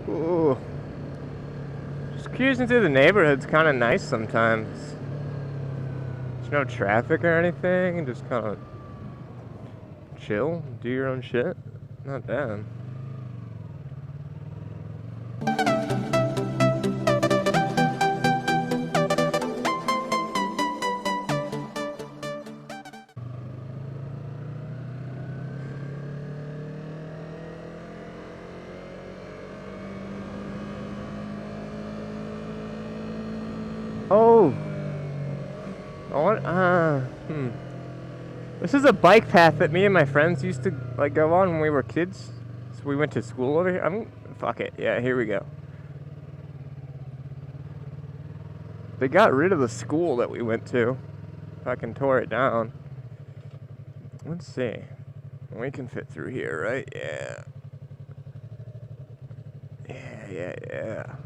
Ooh. Just cruising through the neighborhood's kind of nice sometimes. There's no traffic or anything, and just kind of chill, do your own shit. Not bad. Oh. This is a bike path that me and my friends used to like go on when we were kids. So we went to school over here. Fuck it. Yeah, here we go. They got rid of the school that we went to. Fucking tore it down. Let's see. We can fit through here, right? Yeah. Yeah.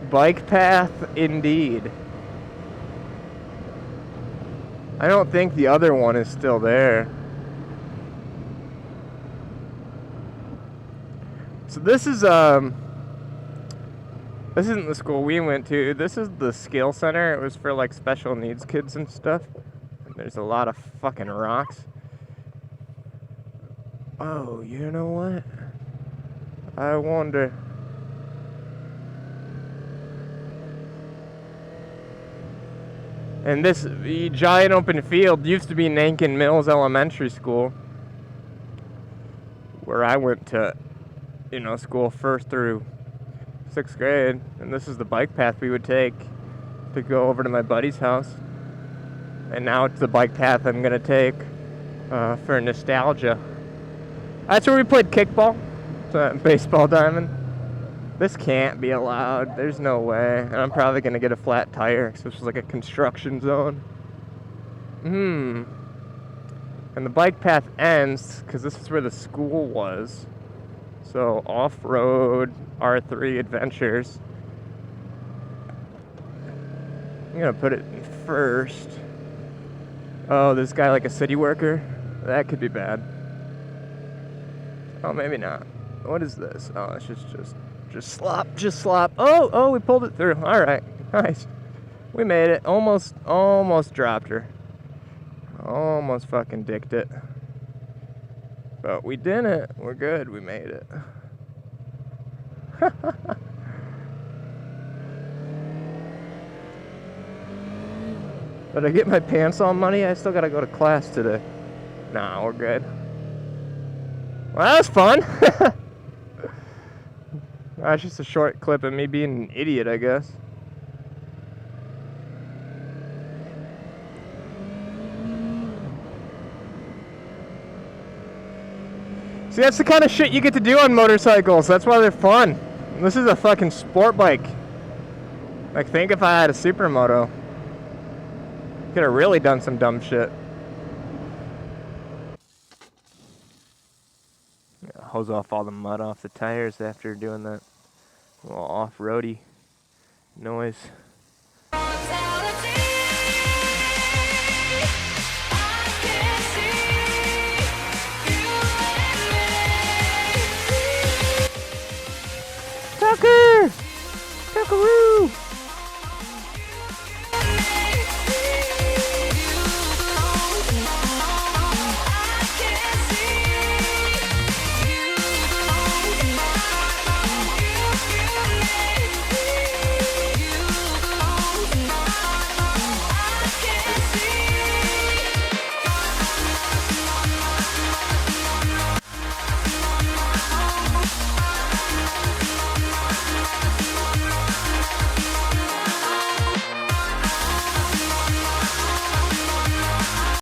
Bike path, indeed. I don't think the other one is still there. So this isn't the school we went to. This is the skill center. It was for like special needs kids and stuff. And there's a lot of fucking rocks. Oh, you know what? I wonder. And this giant open field used to be Nankin Mills Elementary School, where I went to, school 1st through 6th grade. And this is the bike path we would take to go over to my buddy's house. And now it's the bike path I'm gonna take for nostalgia. That's where we played kickball. It's a baseball diamond. This can't be allowed. There's no way. And I'm probably gonna get a flat tire because this is like a construction zone. And the bike path ends because this is where the school was. So off-road R3 adventures. I'm gonna put it in first. Oh, this guy like a city worker? That could be bad. Oh, maybe not. What is this? Oh, it's just slop. Oh, we pulled it through. All right, nice. We made it. Almost dropped her. Almost fucking dicked it. But we didn't. We're good. We made it. Did I get my pants all muddy? I still gotta go to class today. Nah, we're good. Well, that was fun. That's just a short clip of me being an idiot, I guess. See, that's the kind of shit you get to do on motorcycles. That's why they're fun. This is a fucking sport bike. Like, think if I had a supermoto. Could have really done some dumb shit. Hose off all the mud off the tires after doing that little off-roady noise.